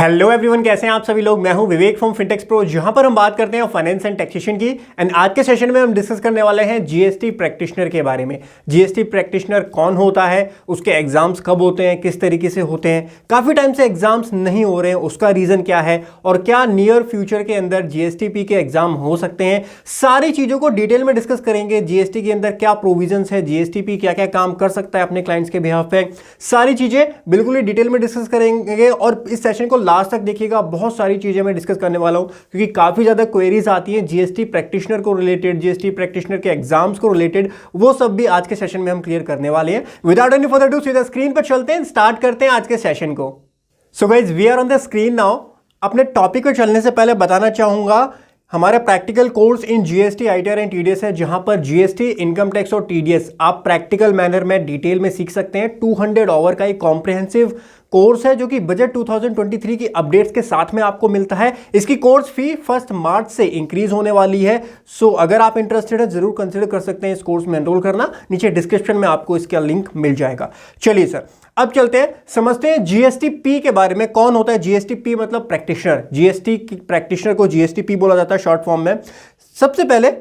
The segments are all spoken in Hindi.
हेलो एवरीवन, कैसे हैं आप सभी लोग। मैं हूं विवेक फ्रॉम फिनटेक्स प्रो, जहां पर हम बात करते हैं फाइनेंस एंड टैक्सेशन की। एंड आज के सेशन में हम डिस्कस करने वाले हैं जीएसटी प्रैक्टिशनर के बारे में। जीएसटी प्रैक्टिशनर कौन होता है, उसके एग्जाम्स कब होते हैं, किस तरीके से होते हैं, काफी टाइम से एग्जाम्स नहीं हो रहे हैं, उसका रीजन क्या है और क्या नियर फ्यूचर के अंदर जीएसटीपी के एग्जाम हो सकते हैं। सारी चीजों को डिटेल में डिस्कस करेंगे। जीएसटी के अंदर क्या प्रोविजंस है, जीएसटीपी क्या क्या काम कर सकता है अपने क्लाइंट्स के बिहाफ पे, सारी चीजें बिल्कुल ही डिटेल में डिस्कस करेंगे। और इस सेशन को लास्ट तक देखिएगा, बहुत सारी चीजें मैं डिस्कस करने वाला हूं क्योंकि काफी ज्यादा क्वेरीज आती हैं जीएसटी प्रैक्टिशनर को रिलेटेड, जीएसटी प्रैक्टिशनर के एग्जाम्स को रिलेटेड। वो सब भी आज के सेशन में हम क्लियर करने वाले हैं। विदाउट एनी फर्दर डू सीधा स्क्रीन पर चलते हैं, स्टार्ट करते हैं आज के सेशन को। So guys, we are on the screen now. अपने टॉपिक पर चलने से पहले बताना चाहूंगा, हमारा practical course in GST, ITR and TDS है, जहां पर जीएसटी, इनकम टैक्स और टीडीएस आप प्रैक्टिकल मैनर में डिटेल में सीख सकते हैं। 200 आवर का एक कॉम्प्रिहेंसिव कोर्स है जो कि बजट 2023 की अपडेट्स के साथ में आपको मिलता है। इसकी कोर्स फी 1 मार्च से इंक्रीज होने वाली है। सो अगर आप इंटरेस्टेड है जरूर कंसिडर कर सकते हैं इस कोर्स में एनरोल करना। नीचे डिस्क्रिप्शन में आपको इसका लिंक मिल जाएगा। चलिए सर, अब चलते हैं, समझते हैं जीएसटीपी के बारे में। कौन होता है जीएसटीपी? मतलब प्रैक्टिशनर। जीएसटी प्रैक्टिशनर को जीएसटीपी बोला जाता है शॉर्ट फॉर्म में। सबसे पहले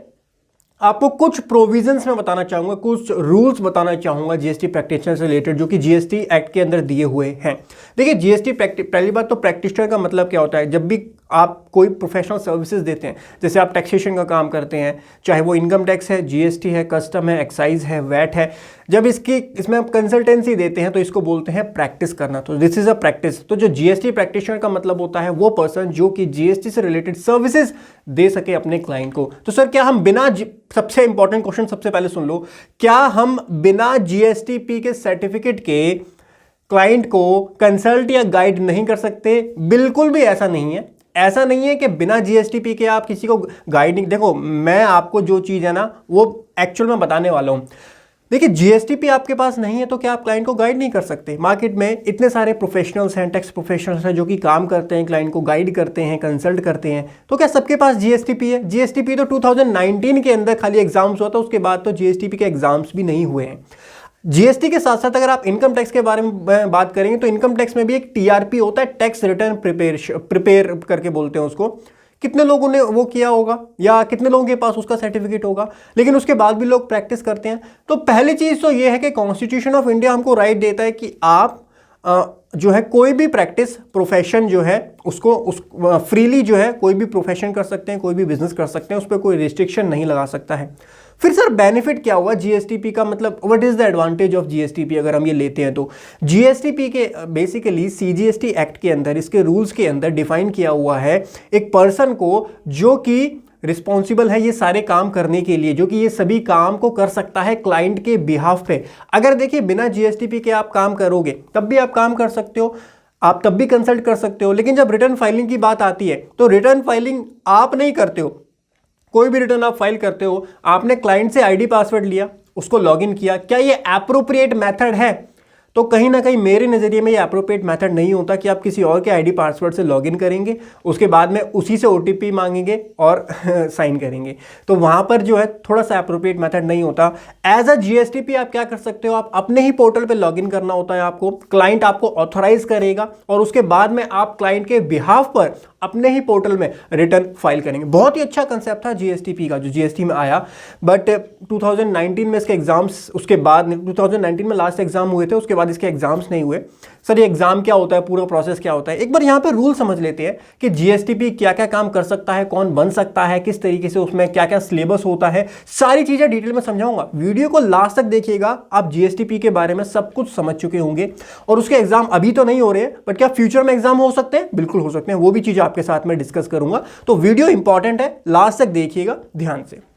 आपको कुछ प्रोविजंस में बताना चाहूंगा, कुछ रूल्स बताना चाहूंगा जीएसटी प्रैक्टिशनर से रिलेटेड जो कि जीएसटी एक्ट के अंदर दिए हुए हैं। देखिए, जीएसटी पहली बात तो प्रैक्टिशनर का मतलब क्या होता है। जब भी आप कोई प्रोफेशनल सर्विसेज देते हैं, जैसे आप टैक्सेशन का काम करते हैं, चाहे वो इनकम टैक्स है, जीएसटी है, कस्टम है, एक्साइज है, वैट है, जब इसमें आप कंसल्टेंसी देते हैं तो इसको बोलते हैं प्रैक्टिस करना। तो दिस इज अ प्रैक्टिस। तो जो जीएसटी प्रैक्टिशनर का मतलब होता है वो पर्सन जो कि जीएसटी से रिलेटेड सर्विसेज दे सके अपने क्लाइंट को। तो सर, क्या हम बिना, सबसे इंपॉर्टेंट क्वेश्चन सबसे पहले सुन लो, क्या हम बिना जीएसटीपी के सर्टिफिकेट के क्लाइंट को कंसल्ट या गाइड नहीं कर सकते? बिल्कुल भी ऐसा नहीं है। ऐसा नहीं है कि बिना जीएसटीपी के आप किसी को गाइड नहीं। देखो, मैं आपको जो चीज़ है ना वो एक्चुअल में बताने वाला हूँ। देखिए, जीएसटीपी आपके पास नहीं है तो क्या आप क्लाइंट को गाइड नहीं कर सकते? मार्केट में इतने सारे प्रोफेशनल्स हैं, टैक्स प्रोफेशनल्स हैं जो कि काम करते हैं, क्लाइंट को गाइड करते हैं, कंसल्ट करते हैं। तो क्या सबके पास जीएसटीपी है? जीएसटीपी तो 2019 के अंदर खाली एग्जाम्स हुआ था, उसके बाद तो जीएसटीपी के एग्जाम्स भी नहीं हुए हैं। जीएसटी के साथ साथ अगर आप इनकम टैक्स के बारे में बात करेंगे तो इनकम टैक्स में भी एक टीआरपी होता है, टैक्स रिटर्न प्रिपेयर करके बोलते हैं उसको। कितने लोगों ने वो किया होगा या कितने लोगों के पास उसका सर्टिफिकेट होगा, लेकिन उसके बाद भी लोग प्रैक्टिस करते हैं। तो पहली चीज तो ये है कि कॉन्स्टिट्यूशन ऑफ इंडिया हमको राइट देता है कि आप जो है कोई भी प्रैक्टिस प्रोफेशन जो है उसको फ्रीली जो है कोई भी प्रोफेशन कर सकते हैं, कोई भी बिजनेस कर सकते हैं, उस पर कोई रिस्ट्रिक्शन नहीं लगा सकता है। फिर सर, बेनिफिट क्या हुआ जीएसटीपी का? मतलब what is the advantage of GSTP अगर हम ये लेते हैं तो जीएसटीपी के बेसिकली सीजीएसटी एक्ट के अंदर, इसके रूल्स के अंदर डिफाइन किया हुआ है एक पर्सन को जो कि रिस्पॉन्सिबल है ये सारे काम करने के लिए, जो कि ये सभी काम को कर सकता है क्लाइंट के बिहाफ पे। अगर देखिए, बिना जीएसटीपी के आप काम करोगे तब भी आप काम कर सकते हो, आप तब भी कंसल्ट कर सकते हो, लेकिन जब रिटर्न फाइलिंग की बात आती है तो रिटर्न फाइलिंग आप नहीं करते हो। कोई भी रिटर्न आप फाइल करते हो, आपने क्लाइंट से आईडी पासवर्ड लिया, उसको लॉगिन किया, क्या ये एप्रोप्रिएट मेथड है? तो कहीं ना कहीं मेरे नज़रिए में ये एप्रोप्रिएट मेथड नहीं होता कि आप किसी और के आईडी पासवर्ड से लॉगिन करेंगे, उसके बाद में उसी से ओटीपी मांगेंगे और साइन करेंगे। तो वहाँ पर जो है थोड़ा सा एप्रोप्रिएट मेथड नहीं होता। एज अ जीएसटीपी आप क्या कर सकते हो, आप अपने ही पोर्टल पे लॉगिन करना होता है आपको, क्लाइंट आपको ऑथोराइज करेगा और उसके बाद में आप क्लाइंट के बिहाफ पर अपने ही पोर्टल में रिटर्न फाइल करेंगे। बहुत ही अच्छा कंसेप्ट था जीएसटीपी का जो जीएसटी में आया, बट 2019 में इसके एग्जाम्स, उसके बाद 2019 में लास्ट एग्जाम हुए थे, उसके बाद इसके एग्जाम्स नहीं हुए। सर, ये एग्जाम क्या होता है, पूरा प्रोसेस क्या होता है, एक बार यहाँ पे रूल समझ लेते हैं कि जीएसटीपी क्या क्या काम कर सकता है, कौन बन सकता है, किस तरीके से उसमें क्या क्या सिलेबस होता है, सारी चीजें डिटेल में समझाऊंगा। वीडियो को लास्ट तक देखिएगा, आप जीएसटीपी के बारे में सब कुछ समझ चुके होंगे। और उसके एग्जाम अभी तो नहीं हो रहे हैं, बट क्या फ्यूचर में एग्जाम हो सकते हैं? बिल्कुल हो सकते हैं, वो भी चीजें आपके साथ में डिस्कस करूंगा। तो वीडियो इंपॉर्टेंट है, लास्ट तक देखिएगा ध्यान से।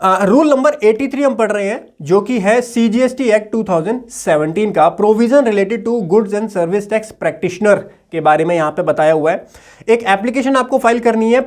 रूल नंबर 83 हम पढ़ रहे हैं जो कि है सीजीएसटी एक्ट 2017 का, provision related to goods and service tax practitioner के बारे में यहां पे बताया हुआ है। एक एप्लीकेशन आपको फाइल करनी है।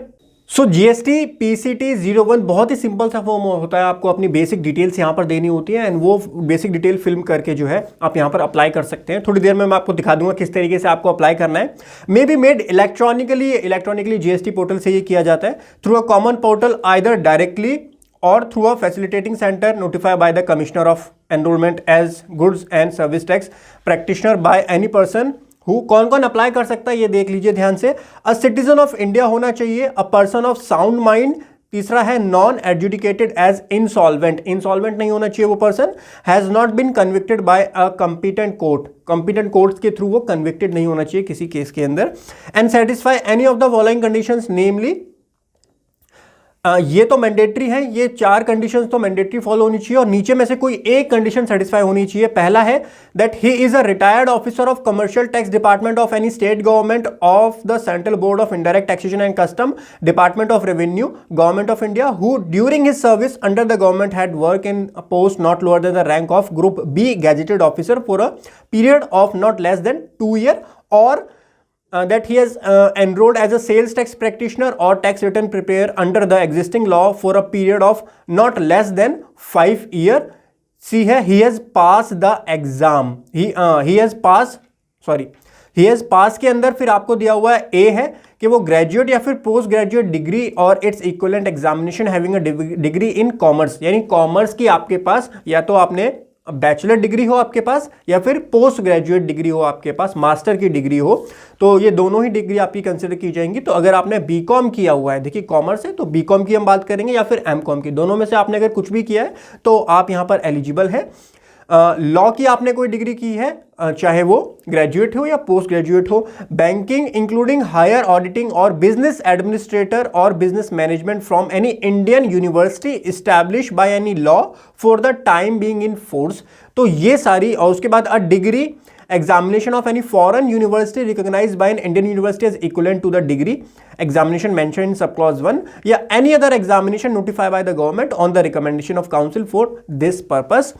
सो जीएसटी पीसीटी 01 बहुत ही सिंपल सा फॉर्म होता है, आपको अपनी बेसिक डिटेल्स यहाँ पर देनी होती है एंड वो बेसिक डिटेल फिल्म करके जो है आप यहाँ पर अप्लाई कर सकते हैं। थोड़ी देर में मैं आपको दिखा दूंगा किस तरीके से आपको अप्लाई करना है। May be made electronically GST portal से ये किया जाता है through a common portal either directly or through a facilitating center notified by the Commissioner of Enrollment as Goods and Service Tax Practitioner by any person कौन कौन अप्लाई कर सकता है ये देख लीजिए ध्यान से। अ सिटीजन ऑफ इंडिया होना चाहिए, a person of sound mind, तीसरा है non adjudicated as insolvent, insolvent नहीं होना चाहिए वो person, has not been convicted by a competent court, competent court के थ्रू वो कन्विक्टेड नहीं होना चाहिए किसी केस के अंदर, and satisfy any of the following conditions namely, ये तो मैंडेटरी है, ये 4 कंडीशंस तो मैंडेटरी फॉलो होनी चाहिए और नीचे में से कोई एक कंडीशन सेटिस्फाई होनी चाहिए। पहला है that he is a retired officer of commercial tax department of any state government of the central board of indirect taxation and custom, department of revenue, government of India, who during his service under the government had work in post not lower than the rank of group B gazetted officer for a period of not less than 2 years, और that he has enrolled as a sales tax practitioner or tax return preparer under the existing law for a period of not less than 5 years. C है he has passed the exam, he has passed के अंदर फिर आपको दिया हुआ है A है कि वो ग्रेजुएट या फिर पोस्ट ग्रेजुएट डिग्री और its equivalent examination having a degree in commerce, यानी कॉमर्स की आपके पास या तो आपने बैचलर डिग्री हो आपके पास या फिर पोस्ट ग्रेजुएट डिग्री हो आपके पास, मास्टर की डिग्री हो, तो ये दोनों ही डिग्री आपकी कंसिडर की जाएंगी। तो अगर आपने बीकॉम किया हुआ है, देखिए कॉमर्स है तो बीकॉम की हम बात करेंगे या फिर एमकॉम की, दोनों में से आपने अगर कुछ भी किया है तो आप यहाँ पर एलिजिबल है। लॉ की आपने कोई डिग्री की है, चाहे वो ग्रेजुएट हो या पोस्ट ग्रेजुएट हो, बैंकिंग इंक्लूडिंग हायर ऑडिटिंग और बिजनेस एडमिनिस्ट्रेटर और business management from any Indian university establish by any law for the time being in force, तो ये सारी, और उसके बाद a degree examination of any foreign university recognized by an Indian university as equivalent to the degree examination mentioned in subclause 1 या any other examination notified by the government on the recommendation of council for this purpose,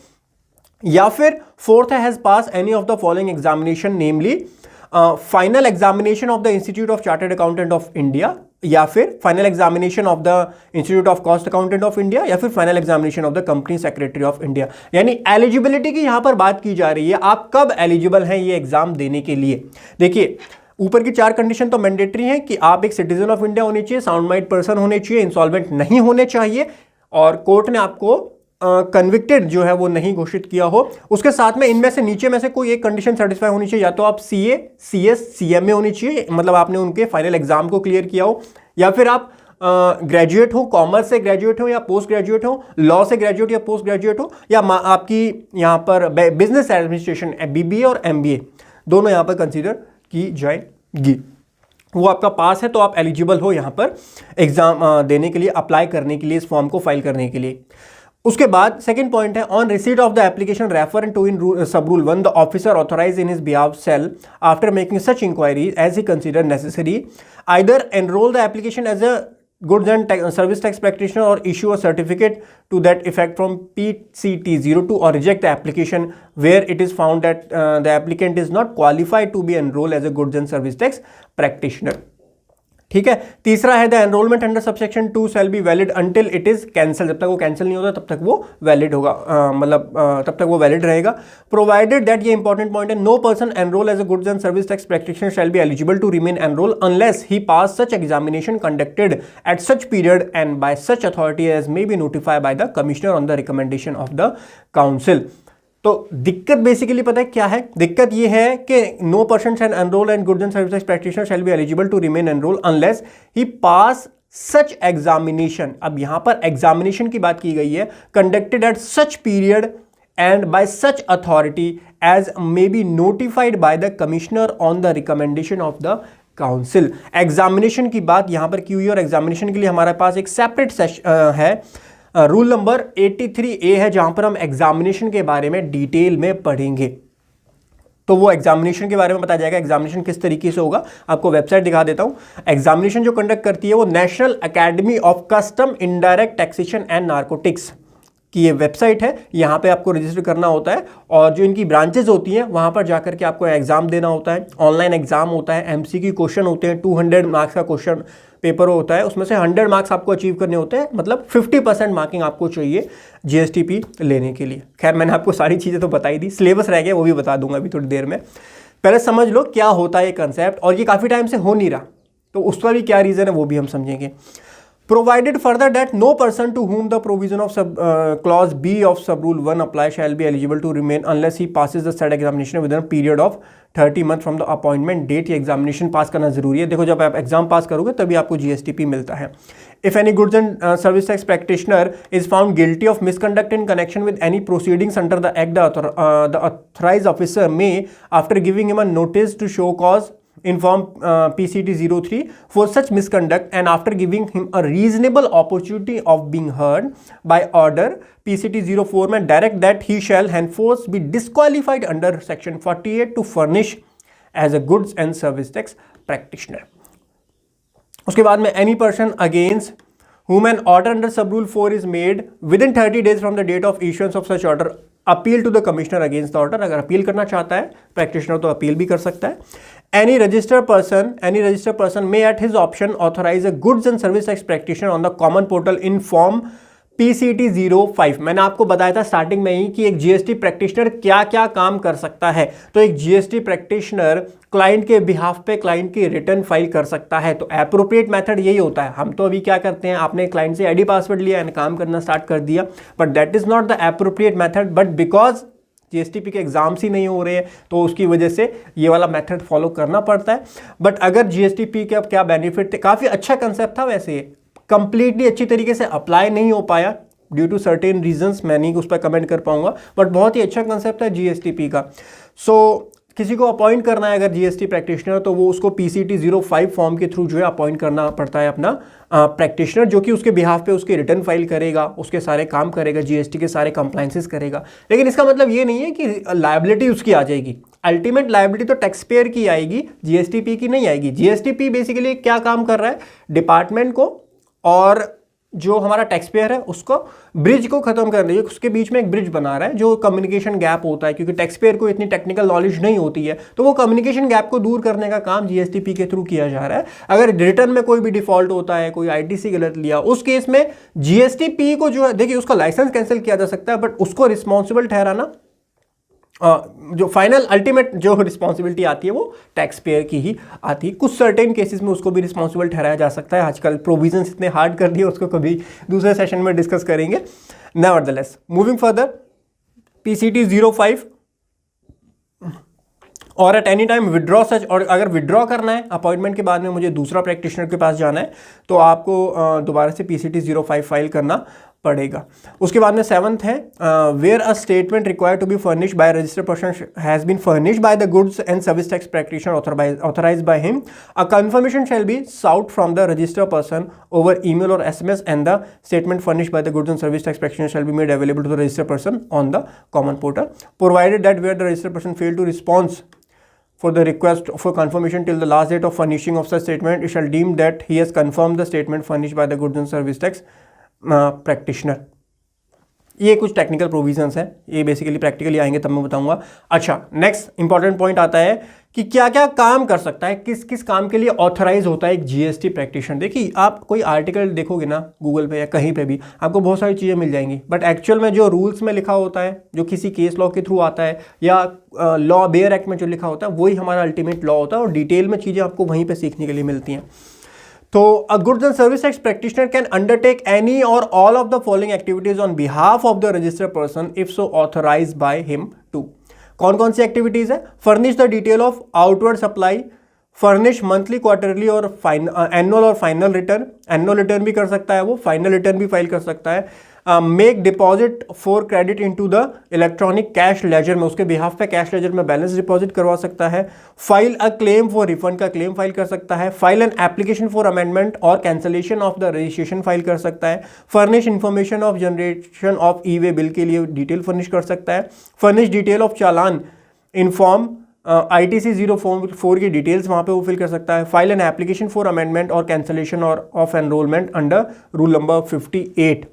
या फिर फोर्थ है has pass any of the following examination namely final examination of the institute of chartered accountant of India, या फिर final examination of the institute of cost accountant of India, या फिर final examination of the company secretary of India. यानी एलिजिबिलिटी की यहां पर बात की जा रही है, आप कब एलिजिबल हैं ये एग्जाम देने के लिए। देखिए ऊपर की 4 कंडीशन तो मैंडेटरी हैं कि आप एक सिटीजन ऑफ इंडिया होने चाहिए, साउंड माइंड पर्सन होने चाहिए, इंसॉल्वेंट नहीं होने चाहिए, और कोर्ट ने आपको कन्विक्टेड जो है वो नहीं घोषित किया हो। उसके साथ में इनमें से नीचे में से कोई एक कंडीशन सेटिस्फाई होनी चाहिए, या तो आप CA, CS, CMA होनी चाहिए, मतलब आपने उनके फाइनल एग्जाम को क्लियर किया हो, या फिर आप ग्रेजुएट हो, कॉमर्स से ग्रेजुएट हो या पोस्ट ग्रेजुएट हो, लॉ से ग्रेजुएट या पोस्ट ग्रेजुएट हो, या आपकी यहाँ पर बिजनेस एडमिनिस्ट्रेशन BBA और MBA दोनों यहाँ पर कंसिडर की जाएगी। वो आपका पास है तो आप एलिजिबल हो यहाँ पर एग्जाम देने के लिए, अप्लाई करने के लिए, इस फॉर्म को फाइल करने के लिए। उसके बाद सेकंड पॉइंट है on receipt of the application refer to in sub rule 1 the officer authorize in his behalf shall after making such inquiry as he consider necessary either enroll the application as a goods and service tax practitioner or issue a certificate to that effect from PCT02 or reject the application where it is found that the applicant is not qualified to be enrolled as a goods and service tax practitioner। ठीक है। तीसरा है the enrolment under subsection 2 shall be valid until it is cancel, जब तक वो कैंसिल नहीं होता तब तक वो वैलिड होगा, तब तक वो वैलिड रहेगा। प्रोवाइडेड दैट, ये इंपॉर्टेंट पॉइंट है, no person enrol as a goods and service tax practitioner shall be eligible to remain enrol unless he pass such examination conducted at such period and by such authority as may be notified by the commissioner on the recommendation of the council. तो दिक्कत बेसिकली पता है क्या है, दिक्कत ये है कि no person shall enrol and goods and services practitioner shall be eligible to remain enrol unless he pass such examination. अब यहां पर एग्जामिनेशन की बात की गई है, conducted at such period and by such authority as may be notified by the commissioner on the recommendation of the council. Examination की बात यहां पर की हुई है और एग्जामिनेशन के लिए हमारे पास एक सेपरेट सेशन है, रूल नंबर 83A है, जहां पर हम एग्जामिनेशन के बारे में डिटेल में पढ़ेंगे। तो वो एग्जामिनेशन के बारे में बताया जाएगा, एग्जामिनेशन किस तरीके से होगा। आपको वेबसाइट दिखा देता हूं। एग्जामिनेशन जो कंडक्ट करती है वो national academy of custom indirect taxation and narcotics की ये वेबसाइट है। यहाँ पे आपको रजिस्टर करना होता है और जो इनकी ब्रांचेज होती हैं वहाँ पर जाकर के आपको एग्जाम देना होता है। ऑनलाइन एग्जाम होता है, MCQ क्वेश्चन होते हैं, 200 मार्क्स का क्वेश्चन पेपर होता है, उसमें से 100 मार्क्स आपको अचीव करने होते हैं, मतलब 50% मार्किंग आपको चाहिए GSTP लेने के लिए। खैर मैंने आपको सारी चीज़ें तो बताई दी, सिलेबस रह गया वो भी बता दूंगा अभी थोड़ी देर में। पहले समझ लो क्या होता है ये कंसेप्ट, और ये काफ़ी टाइम से हो नहीं रहा, तो उसका भी क्या रीज़न है वो भी हम समझेंगे। Provided further that no person to whom the provision of clause B of sub rule 1 apply shall be eligible to remain unless he passes the said examination within a period of 30 month from the appointment date. ये एग्जामिनेशन पास करना जरूरी है। देखो जब आप एग्जाम पास करोगे तभी आपको GSTP मिलता है। If any goods and service tax practitioner is found guilty of misconduct in connection with any proceedings under the act, the authorized officer may, after giving him a notice to show cause in form PCT 03 for such misconduct and after giving him a reasonable opportunity of being heard, by order PCT 04 में direct that he shall henceforth be disqualified under section 48 to furnish as a goods and service tax practitioner. उसके बाद में any person against whom an order under sub rule 4 is made within 30 days from the date of issuance of such order, appeal to the commissioner against the order. अगर अपील करना चाहता है प्रैक्टिशनर तो अपील भी कर सकता है। Any registered person may at his option authorize a goods and service tax practitioner on the common portal in form PCT 05। मैंने आपको बताया था स्टार्टिंग में ही कि एक GST प्रैक्टिशनर क्या क्या काम कर सकता है। तो एक GST प्रैक्टिशनर क्लाइंट के बिहाफ पे क्लाइंट की रिटर्न फाइल कर सकता है। तो एप्रोप्रिएट मेथड यही होता है। हम तो अभी क्या करते हैं, आपने क्लाइंट से आईडी पासवर्ड लिया एंड काम करना स्टार्ट कर दिया, but that is not the appropriate method. But because GSTP के एग्जाम्स ही नहीं हो रहे हैं तो उसकी वजह से ये वाला मेथड फॉलो करना पड़ता है। बट अगर GSTP के अब क्या बेनिफिट थे, काफ़ी अच्छा कंसेप्ट था वैसे, ये कंप्लीटली अच्छी तरीके से अप्लाई नहीं हो पाया ड्यू टू सर्टेन रीजंस, मैं नहीं उस पर कमेंट कर पाऊंगा, बट बहुत ही अच्छा कंसेप्ट है GSTP का। सो किसी को अपॉइंट करना है अगर GST प्रैक्टिशनर तो वो उसको PCT 05 फॉर्म के थ्रू जो है अपॉइंट करना पड़ता है अपना प्रैक्टिशनर, जो कि उसके बिहाफ पे उसकी रिटर्न फाइल करेगा, उसके सारे काम करेगा, GST के सारे कंप्लाइंसेस करेगा। लेकिन इसका मतलब ये नहीं है कि लायबिलिटी उसकी आ जाएगी। अल्टीमेट लायबिलिटी तो टैक्स पेयर की आएगी, GSTP की नहीं आएगी। GSTP बेसिकली क्या काम कर रहा है, डिपार्टमेंट को और जो हमारा टैक्स पेयर है उसको ब्रिज को खत्म करने, उसके बीच में एक ब्रिज बना रहा है जो कम्युनिकेशन गैप होता है, क्योंकि टैक्स पेयर को इतनी टेक्निकल नॉलेज नहीं होती है, तो वो कम्युनिकेशन गैप को दूर करने का काम GSTP के थ्रू किया जा रहा है। अगर रिटर्न में कोई भी डिफॉल्ट होता है, कोई ITC गलत लिया, उस केस में GSTP को जो है, देखिए उसका लाइसेंस कैंसिल किया जा सकता है, बट उसको रिस्पॉन्सिबल ठहराना, जो फाइनल अल्टीमेट जो रिस्पॉन्सिबिलिटी आती है वो टैक्स पेयर की ही आती है। कुछ सर्टेन केसेस में उसको भी रिस्पॉन्सिबल ठहराया जा सकता है। आजकल प्रोविजंस इतने हार्ड कर दिए, उसको कभी दूसरे सेशन में डिस्कस करेंगे। नेवरदलेस मूविंग फर्दर, PCT 05 और एट एनी टाइम विड्रॉ सच, और अगर विड्रॉ करना है अपॉइंटमेंट के बाद में मुझे दूसरा प्रैक्टिशनर के पास जाना है तो आपको दोबारा से PCT 05 फाइल करना पड़ेगा। उसके बाद में 7th है, where a statement required to be furnished by registered person has been furnished by the goods and service tax practitioner authorised by him, a confirmation shall be sought from the registered person over email और SMS and the statement furnished by the goods and service tax practitioner shall be made available to the registered person on the common portal, provided that where the registered person fail to response for the request for confirmation till the last date of furnishing of such statement, it shall deem that he has confirmed the statement furnished by the goods and service tax practitioner। ये कुछ टेक्निकल प्रोविजंस हैं, ये बेसिकली प्रैक्टिकली आएंगे तब मैं बताऊंगा। अच्छा, नेक्स्ट इंपॉर्टेंट पॉइंट आता है कि क्या क्या काम कर सकता है, किस किस काम के लिए ऑथराइज होता है एक GST प्रैक्टिशनर। देखिए आप कोई आर्टिकल देखोगे ना गूगल पे या कहीं पे भी, आपको बहुत सारी चीज़ें मिल जाएंगी, बट एक्चुअल में जो रूल्स में लिखा होता है, जो किसी केस लॉ के थ्रू आता है या लॉ बेयर एक्ट में जो लिखा होता है, वही हमारा अल्टीमेट लॉ होता है और डिटेल में चीज़ें आपको वहीं पर सीखने के लिए मिलती हैं। तो a goods and service tax practitioner can undertake any or all of the following activities on behalf of the registered person if so authorized by him to। कौन कौन सी एक्टिविटीज है, furnish the detail of outward supply, furnish monthly, quarterly और एनुअल और फाइनल रिटर्न, एनुअल रिटर्न भी कर सकता है वो, फाइनल रिटर्न भी फाइल कर सकता है, make deposit for credit into the electronic cash ledger में, उसके बिहाफ पे कैश लेजर में बैलेंस डिपॉजिट करवा सकता है, file a claim for refund का क्लेम फाइल कर सकता है, file an application for amendment और cancellation of the registration file कर सकता है, furnish information of generation of e-way bill के लिए डिटेल फर्निश कर सकता है, furnish detail of challan inform ITC 04 की डिटेल्स वहाँ पे वो फिल कर सकता है, file an application for amendment और कैंसलेशन और of enrolment under rule number 58।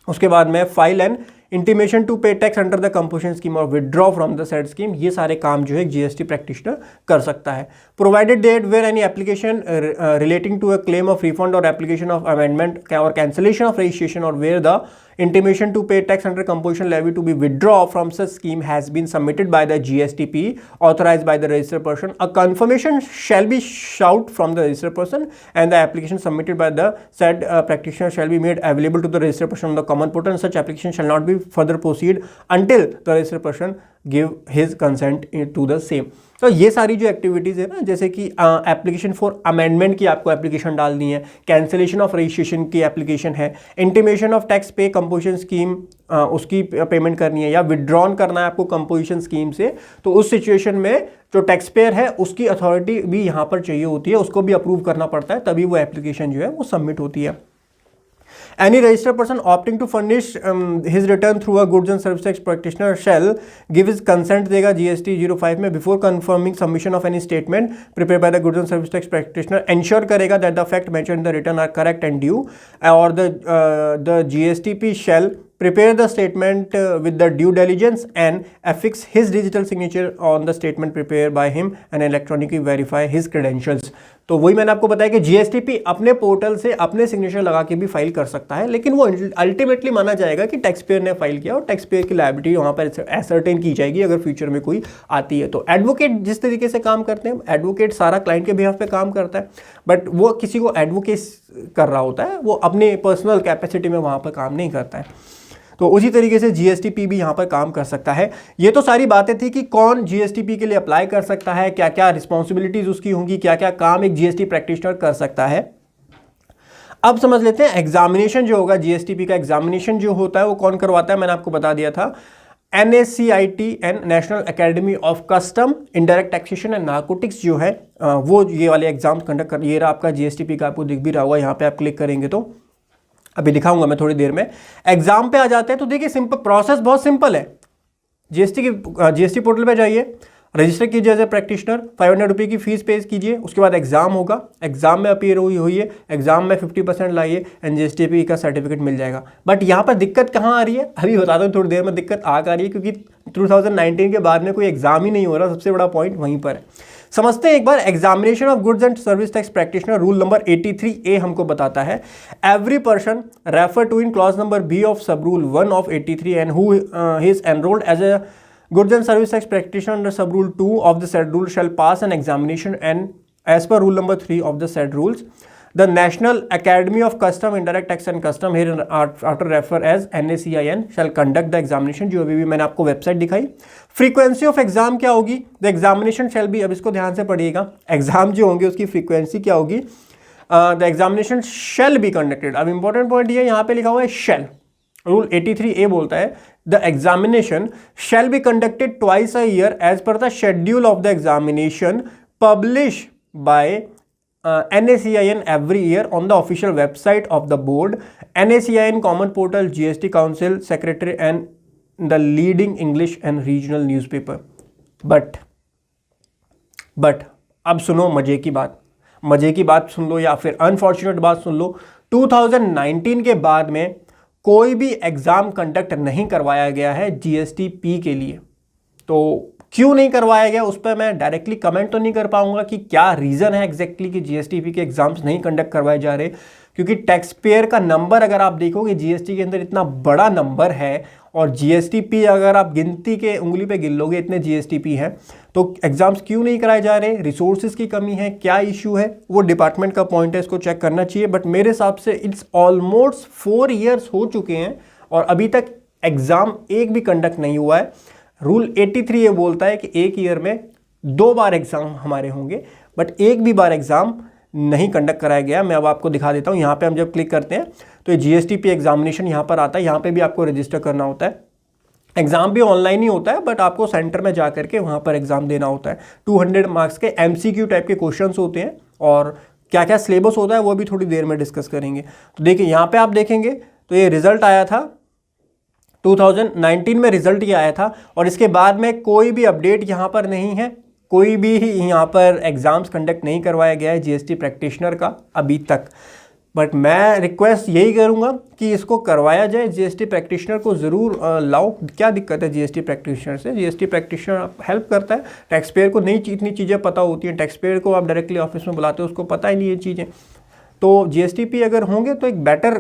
उसके बाद में file and intimation to pay tax under the composition scheme और withdraw from the said scheme. ये सारे काम जो है GST प्रैक्टिशनर कर सकता है। provided that where any application relating to a claim of refund or application of amendment or cancellation of registration, or where the intimation to pay tax under composition levy to be withdrawn from such scheme has been submitted by the GSTP authorized by the registered person, a confirmation shall be sought from the registered person, and the application submitted by the said practitioner shall be made available to the registered person on the common portal, and such application shall not be further proceed until the registered person give his consent to the same. तो ये सारी जो एक्टिविटीज़ है ना, जैसे कि एप्लीकेशन फॉर अमेंडमेंट की आपको एप्लीकेशन डालनी है, कैंसिलेशन ऑफ रजिस्ट्रेशन की एप्लीकेशन है, इंटीमेशन ऑफ टैक्स पे कंपोजिशन स्कीम उसकी पेमेंट करनी है, या विड्रॉन करना है आपको कंपोजिशन स्कीम से, तो उस सिचुएशन में जो टैक्स पेयर है उसकी अथॉरिटी भी यहाँ पर चाहिए होती है, उसको भी अप्रूव करना पड़ता है, तभी वो एप्लीकेशन जो है वो सबमिट होती है. Any registered person opting to furnish his return through a goods and service tax practitioner shall give his consent देगा GST 05 में before confirming submission of any statement prepared by the goods and service tax practitioner, ensure करेगा that the fact mentioned in the return are correct and due, or the GSTP shall prepare the statement with the due diligence and affix his digital signature on the statement prepared by him and electronically verify his credentials. तो वही मैंने आपको बताया कि GSTP अपने पोर्टल से अपने सिग्नेचर लगा के भी फाइल कर सकता है, लेकिन वो अल्टीमेटली माना जाएगा कि टैक्स पेयर ने फाइल किया और टैक्स पेयर की लायबिलिटी वहाँ पर एसर्टेन की जाएगी अगर फ्यूचर में कोई आती है. तो एडवोकेट जिस तरीके से काम करते हैं, एडवोकेट सारा क्लाइंट के बिहाफ पे काम करता है, बट वो किसी को एडवोकेट कर रहा होता है, वो अपने पर्सनल कैपेसिटी में वहाँ पर काम नहीं करता है. तो उसी तरीके से GSTP भी यहाँ पर काम कर सकता है. ये तो सारी बातें थी कि कौन GSTP के लिए अप्लाई कर सकता है, क्या क्या रिस्पॉन्सिबिलिटीज उसकी होंगी, क्या क्या काम एक GST प्रैक्टिशनर कर सकता है. अब समझ लेते हैं एग्जामिनेशन जो होगा, GSTP का एग्जामिनेशन जो होता है वो कौन करवाता है. मैंने आपको बता दिया था, NACITN national academy of custom indirect taxation and narcotics जो है वो ये वाले एग्जाम कंडक्ट कर. ये रहा आपका GSTP का, आपको दिख भी रहा होगा, यहाँ पे आप क्लिक करेंगे तो अभी दिखाऊंगा मैं थोड़ी देर में. एग्जाम पे आ जाते हैं तो देखिए सिंपल प्रोसेस, बहुत सिंपल है. GST पोर्टल पे जाइए, रजिस्टर कीजिए एज ए प्रैक्टिशनर, 500 रुपये की फीस पे कीजिए, उसके बाद एग्जाम होगा, एग्जाम में अपीयर हुई है, एग्जाम में 50% लाइए एंड GSTP का सर्टिफिकेट मिल जाएगा. बट यहाँ पर दिक्कत कहाँ आ रही है, अभी बता दो थोड़ी देर में. दिक्कत आ रही है क्योंकि 2019 के बाद में कोई एग्जाम ही नहीं हो रहा, सबसे बड़ा पॉइंट वहीं पर है. समझते हैं एक बार. Examination of goods and service tax practitioner rule number 83A हमको बताता है, every person refer to in clause number B of sub rule 1 of 83 and who is enrolled as a goods and service tax practitioner under sub rule 2 of the said rule shall pass an examination and as per rule number 3 of the said rules. The National Academy of Custom Indirect Tax and Custom here after refer as NACIN shall conduct the examination. जो अभी मैंने आपको वेबसाइट दिखाई. फ्रीक्वेंसी ऑफ एग्जाम क्या होगी, द एग्जामिनेशन शैल बी, अब इसको ध्यान से पढ़िएगा, एग्जाम जो होंगे उसकी फ्रीक्वेंसी क्या होगी. The examination shall be conducted. अब इंपॉर्टेंट पॉइंट ये यहाँ पे लिखा हुआ है शैल. रूल 83A बोलता है the examination shall be conducted twice a year as per the schedule of the examination publish by NACIN every year on the official website of the board, NACIN common portal, GST council secretary and the leading English and regional newspaper. but अब सुनो मजे की बात सुन लो, या फिर अनफॉर्चुनेट बात सुन लो. 2019 के बाद में कोई भी एग्जाम कंडक्ट नहीं करवाया गया है GSTP के लिए. तो क्यों नहीं करवाया गया उस पर मैं डायरेक्टली कमेंट तो नहीं कर पाऊंगा कि क्या रीज़न है एग्जैक्टली कि GSTP के एग्जाम्स नहीं कंडक्ट करवाए जा रहे, क्योंकि टैक्स पेयर का नंबर अगर आप देखोगे GST के अंदर इतना बड़ा नंबर है, और GSTP अगर आप गिनती के उंगली पे गिन लोगे इतने GSTP हैं, तो एग्जाम्स क्यों नहीं कराए जा रहे, रिसोर्सेज की कमी है, क्या इशू है, वो डिपार्टमेंट का पॉइंट है, इसको चेक करना चाहिए. बट मेरे हिसाब से इट्स ऑलमोस्ट 4 ईयर्स हो चुके हैं और अभी तक एग्ज़ाम एक भी कंडक्ट नहीं हुआ है. रूल 83 ये बोलता है कि एक ईयर में 2 बार एग्जाम हमारे होंगे, बट एक भी बार एग्जाम नहीं कंडक्ट कराया गया. मैं अब आपको दिखा देता हूँ. यहाँ पे हम जब क्लिक करते हैं तो ये GSTP एग्जामिनेशन यहाँ पर आता है. यहाँ पे भी आपको रजिस्टर करना होता है. एग्जाम भी ऑनलाइन ही होता है, बट आपको सेंटर में जा करके वहाँ पर एग्जाम देना होता है. 200 मार्क्स के MCQ टाइप के क्वेश्चंस होते हैं, और क्या क्या सिलेबस होता है वो भी थोड़ी देर में डिस्कस करेंगे. तो देखिए यहाँ पे आप देखेंगे तो ये रिजल्ट आया था 2019 में, रिजल्ट ये आया था, और इसके बाद में कोई भी अपडेट यहाँ पर नहीं है. कोई भी यहाँ पर एग्जाम्स कंडक्ट नहीं करवाया गया है GST प्रैक्टिशनर का अभी तक. बट मैं रिक्वेस्ट यही करूंगा कि इसको करवाया जाए, जीएसटी प्रैक्टिशनर को ज़रूर लाओ। क्या दिक्कत है जीएसटी प्रैक्टिशनर से? जीएसटी प्रैक्टिशनर हेल्प करता है, टैक्स पेयर को नहीं इतनी चीज़ें पता होती हैं, टैक्स पेयर को आप डायरेक्टली ऑफिस में बुलाते हो, उसको पता ही नहीं ये चीज़ें। तो जीएसटीपी अगर होंगे तो एक बेटर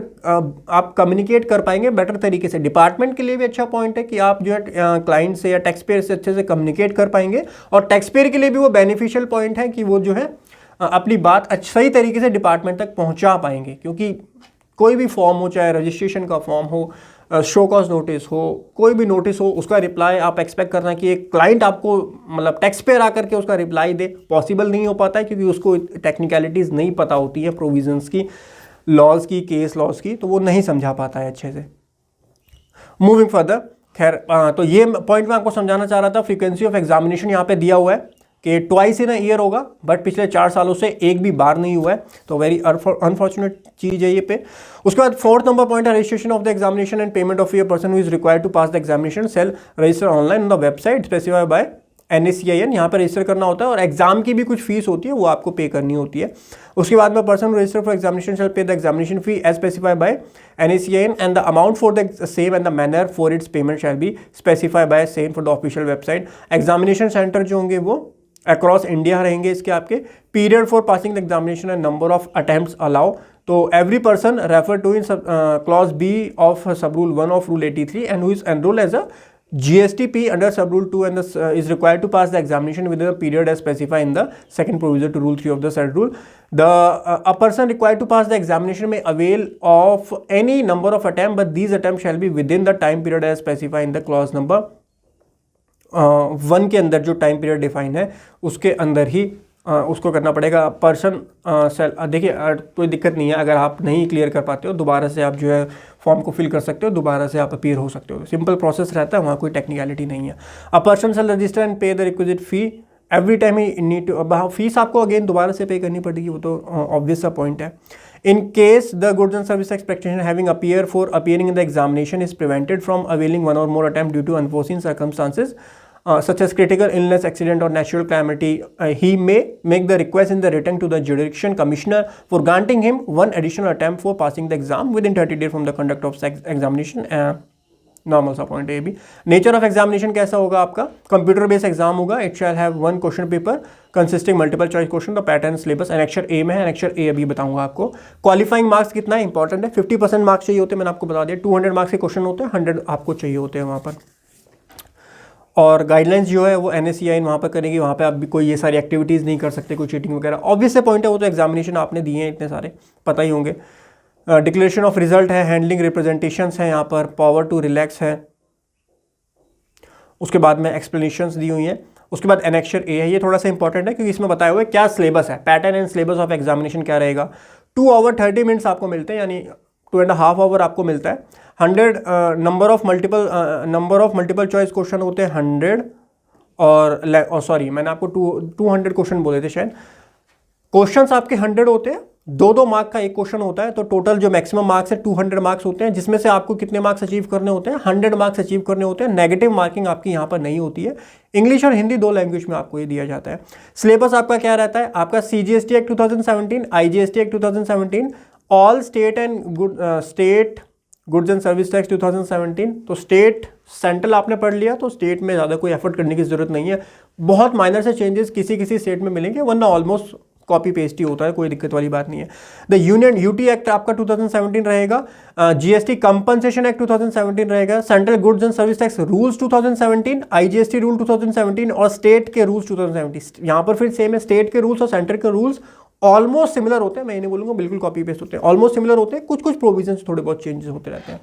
आप कम्युनिकेट कर पाएंगे बेटर तरीके से। डिपार्टमेंट के लिए भी अच्छा पॉइंट है कि आप जो है क्लाइंट से या टैक्स पेयर से अच्छे से कम्युनिकेट कर पाएंगे, और टैक्स पेयर के लिए भी वो बेनिफिशियल पॉइंट है कि वो जो है अपनी बात सही तरीके से डिपार्टमेंट तक पहुंचा पाएंगे। क्योंकि कोई भी फॉर्म हो, चाहे रजिस्ट्रेशन का फॉर्म हो, शो कॉज नोटिस हो, कोई भी नोटिस हो, उसका रिप्लाई आप एक्सपेक्ट करना कि एक क्लाइंट आपको मतलब टैक्स पेयर आकर के उसका रिप्लाई दे, पॉसिबल नहीं हो पाता है, क्योंकि उसको टेक्निकलिटीज़ नहीं पता होती है, प्रोविजंस की, लॉज की, केस लॉज की, तो वो नहीं समझा पाता है अच्छे से। मूविंग फर्दर, खैर तो ये पॉइंट मैं आपको समझाना चाह रहा था। फ्रीक्वेंसी ऑफ एग्जामिनेशन यहाँ पे दिया हुआ है कि ट्वाइस इन अ ईयर होगा, बट पिछले 4 सालों से एक भी बार नहीं हुआ है, तो वेरी अनफॉर्चुनेट चीज़ है ये पे। उसके बाद 4th नंबर पॉइंट है registration of the examination and payment of a person who is required to pass the examination shall register online on the website specified by NACIN। यहाँ पर रजिस्टर करना होता है, और एग्जाम की भी कुछ फीस होती है, वो आपको पे करनी होती है। उसके बाद में person register for examination shall pay the examination fee as specified by NACIN and the amount for the same and the manner for its payment shall be specified by same for the official website. Examination centre जो होंगे वो अक्रॉस इंडिया रहेंगे इसके आपके। Period for passing the examination and number of attempts allow, तो every person refer to in clause B of sub rule 1 of rule 83 and who is enrol as a GSTP under sub rule 2 and is required to pass the examination within a period as specified in the second provision to rule 3 of the said rule. The a person required to pass the examination may avail of any number of attempts, but these attempts shall be within the time period as specified in the clause number 1 के अंदर जो टाइम पीरियड डिफाइन है उसके अंदर ही उसको करना पड़ेगा। पर्सन देखिए कोई दिक्कत नहीं है, अगर आप नहीं क्लियर कर पाते हो दोबारा से आप जो है फॉर्म को फिल कर सकते हो, दोबारा से आप अपीयर हो सकते हो, सिंपल प्रोसेस रहता है, वहाँ कोई टेक्निकलिटी नहीं है। A person shall register and pay the requisite fee every time he need to, fees आपको अगेन दोबारा से पे करनी पड़ेगी, वो तो ऑब्वियस सा पॉइंट है। In case the goods and service tax practitioner having appearing in the examination is prevented from availing one or more attempt due to unforeseen circumstances such as critical illness, accident or natural calamity, he may make the request in the written to the jurisdiction commissioner for granting him one additional attempt for passing the exam within 30 days from the conduct of examination. Normal सा पॉइंट है ये भी। नेचर ऑफ एग्जामिनेशन कैसा होगा आपका? कंप्यूटर बेस्ड एग्जाम होगा। It shall have 1 question paper consisting multiple choice question. The pattern syllabus annexure A में है, एनेक्चर ए अभी बताऊंगा आपको। क्वालिफाइंग मार्क्स कितना इंपॉर्टेंट है, 50% मार्क्स चाहिए होते हैं, मैंने आपको बता दिया। 200 मार्क्स के क्वेश्चन होते हैं, 100 आपको चाहिए होते हैं वहाँ पर। और गाइडलाइंस जो है वो NACIN वहाँ पर करेगी, वहाँ पे आप भी कोई ये सारी एक्टिविटीज़ नहीं कर सकते, कोई चीटिंग वगैरह। ऑब्वियस से पॉइंट है, वो तो एग्जामिनेशन आपने दिए हैं इतने सारे, पता ही होंगे। डिक्लेरेशन ऑफ रिजल्ट है, हैंडलिंग रिप्रेजेंटेशंस हैं यहाँ पर, पावर टू रिलैक्स है, उसके बाद में एक्सप्लेनेशंस दी हुई हैं। उसके बाद एनेक्चर ए है, ये थोड़ा सा इंपॉर्टेंट है क्योंकि इसमें बताया हुआ है क्या सिलेबस है, pattern and syllabus of examination क्या रहेगा। 2 आवर 30 मिनट्स आपको मिलते हैं, यानी 2.5 आवर आपको मिलता है। 100 number of multiple choice question होते हैं 100, और सॉरी मैंने आपको 200 क्वेश्चन बोले थे शायद। क्वेश्चंस आपके 100 होते हैं, 2-2 मार्क का एक क्वेश्चन होता है, तो टोटल जो मैक्सिमम मार्क्स है 200 मार्क्स होते हैं, जिसमें से आपको कितने मार्क्स अचीव करने होते हैं? 100 मार्क्स अचीव करने होते हैं। नेगेटिव मार्किंग आपकी यहाँ पर नहीं होती है। इंग्लिश और हिंदी 2 लैंग्वेज में आपको ये दिया जाता है। सिलेबस आपका क्या रहता है? आपका CGST act 2017, IGST act 2017, all state goods and service tax 2017। तो स्टेट सेंट्रल आपने पढ़ लिया, तो स्टेट में ज़्यादा कोई एफर्ट करने की जरूरत नहीं है। बहुत माइनर से चेंजेस किसी स्टेट में मिलेंगे, वरना ऑलमोस्ट कॉपी पेस्ट ही होता है, कोई दिक्कत वाली बात नहीं है। द यूनियन UT एक्ट आपका 2017 रहेगा, GST कंपनसेशन एक्ट 2017 रहेगा, central goods and service tax rules 2017, IGST rule 2017 और स्टेट के रूल्स 2017। यहाँ पर फिर सेम है, स्टेट के रूल्स और सेंटर के रूल्स ऑलमोस्ट सिमिलर होते हैं, मैं ये नहीं बोलूँगा बिल्कुल कॉपी पेस्ट होते हैं, ऑलमोस्ट सिमिलर होते हैं, कुछ प्रोविजंस थोड़े बहुत चेंजेस होते रहते हैं।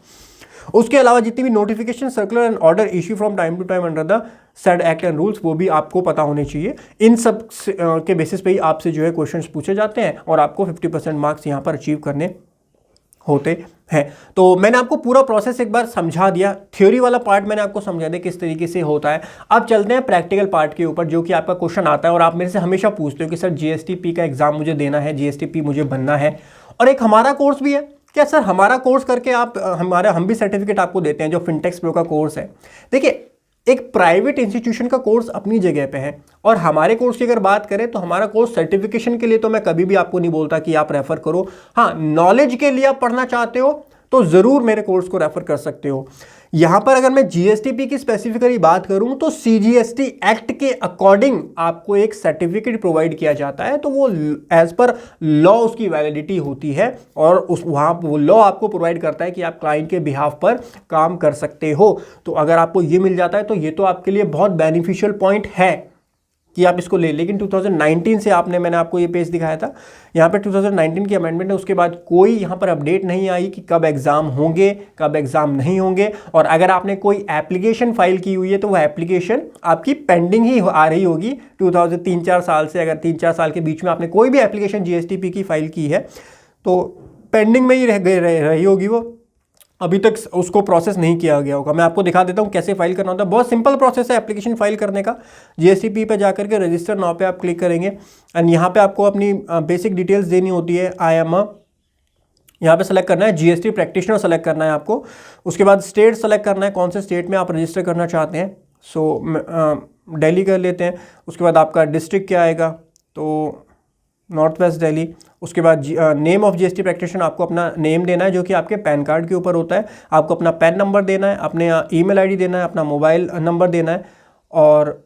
उसके अलावा जितनी भी notification, circular and order issue from time to time under the said act and rules, वो भी आपको पता होने चाहिए। इन सब के बेसिस पे ही आपसे जो है क्वेश्चंस पूछे जाते हैं और आपको 50% मार्क्स यहाँ पर अचीव करने होते हैं। तो मैंने आपको पूरा प्रोसेस एक बार समझा दिया, थ्योरी वाला पार्ट मैंने आपको समझा दिया किस तरीके से होता है। अब चलते हैं प्रैक्टिकल पार्ट के ऊपर, जो कि आपका क्वेश्चन आता है और आप मेरे से हमेशा पूछते हो कि सर GSTP का एग्जाम मुझे देना है, GSTP मुझे बनना है, और एक हमारा कोर्स भी है। क्या सर हमारा कोर्स करके आप हम भी सर्टिफिकेट आपको देते हैं, जो फिनटेक्स प्रो का कोर्स है। देखिए एक प्राइवेट इंस्टीट्यूशन का कोर्स अपनी जगह पे है। और हमारे कोर्स की अगर बात करें तो हमारा कोर्स सर्टिफिकेशन के लिए तो मैं कभी भी आपको नहीं बोलता कि आप रेफर करो। हाँ, नॉलेज के लिए आप पढ़ना चाहते हो तो ज़रूर मेरे कोर्स को रेफर कर सकते हो। यहाँ पर अगर मैं जीएसटीपी की स्पेसिफिकली बात करूँ तो सीजीएसटी एक्ट के अकॉर्डिंग आपको एक सर्टिफिकेट प्रोवाइड किया जाता है, तो वो एज पर लॉ उसकी वैलिडिटी होती है और वहाँ वो लॉ आपको प्रोवाइड करता है कि आप क्लाइंट के बिहाफ पर काम कर सकते हो। तो अगर आपको ये मिल जाता है तो ये तो आपके लिए बहुत बेनिफिशियल पॉइंट है कि आप इसको ले। लेकिन 2019 से मैंने आपको ये पेज दिखाया था, यहाँ पे 2019 की अमेंडमेंट है, उसके बाद कोई यहाँ पर अपडेट नहीं आई कि कब एग्ज़ाम होंगे कब एग्ज़ाम नहीं होंगे। और अगर आपने कोई एप्लीकेशन फाइल की हुई है तो वह एप्लीकेशन आपकी पेंडिंग ही आ रही होगी 3-4 साल से। अगर 3-4 साल के बीच में आपने कोई भी एप्लीकेशन जीएसटीपी की फाइल की है तो पेंडिंग में ही रही होगी, वो अभी तक उसको प्रोसेस नहीं किया गया होगा। मैं आपको दिखा देता हूँ कैसे फाइल करना होता है। बहुत सिंपल प्रोसेस है एप्लीकेशन फाइल करने का। जीएसटीपी पे जाकर के रजिस्टर नाउ पे आप क्लिक करेंगे एंड यहाँ पे आपको अपनी बेसिक डिटेल्स देनी होती है। यहाँ पे सेलेक्ट करना है जीएसटी प्रैक्टिशनर सेलेक्ट करना है आपको। उसके बाद स्टेट सेलेक्ट करना है, कौन से स्टेट में आप रजिस्टर करना चाहते हैं। सो दिल्ली कर लेते हैं। उसके बाद आपका डिस्ट्रिक्ट क्या आएगा, तो नॉर्थ वेस्ट दिल्ली। उसके बाद नेम ऑफ जीएसटी प्रैक्टिशनर, आपको अपना नेम देना है जो कि आपके पैन कार्ड के ऊपर होता है। आपको अपना पैन नंबर देना है, अपने ईमेल आईडी देना है, अपना मोबाइल नंबर देना है और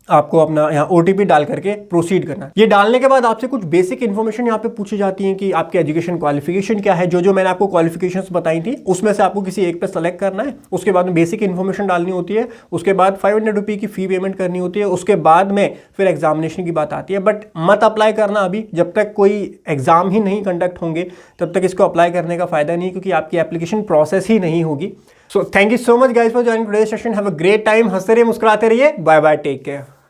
आपको अपना यहाँ ओटीपी डाल करके प्रोसीड करना है। ये डालने के बाद आपसे कुछ बेसिक इन्फॉर्मेशन यहाँ पे पूछी जाती है कि आपके एजुकेशन क्वालिफिकेशन क्या है। जो मैंने आपको क्वालिफिकेशंस बताई थी उसमें से आपको किसी एक पे सेलेक्ट करना है। उसके बाद में बेसिक इन्फॉर्मेशन डालनी होती है। उसके बाद 500 रुपये की फ़ी पेमेंट करनी होती है। उसके बाद में फिर एग्जामिनेशन की बात आती है। बट मत अप्लाई करना अभी, जब तक कोई एग्जाम ही नहीं कंडक्ट होंगे तब तक इसको अप्लाई करने का फायदा नहीं, क्योंकि आपकी एप्लीकेशन प्रोसेस ही नहीं होगी। So thank you so much guys for joining today's session. Have a great time. हंसते रहिए, मुस्कुराते रहिए। Bye bye, take care.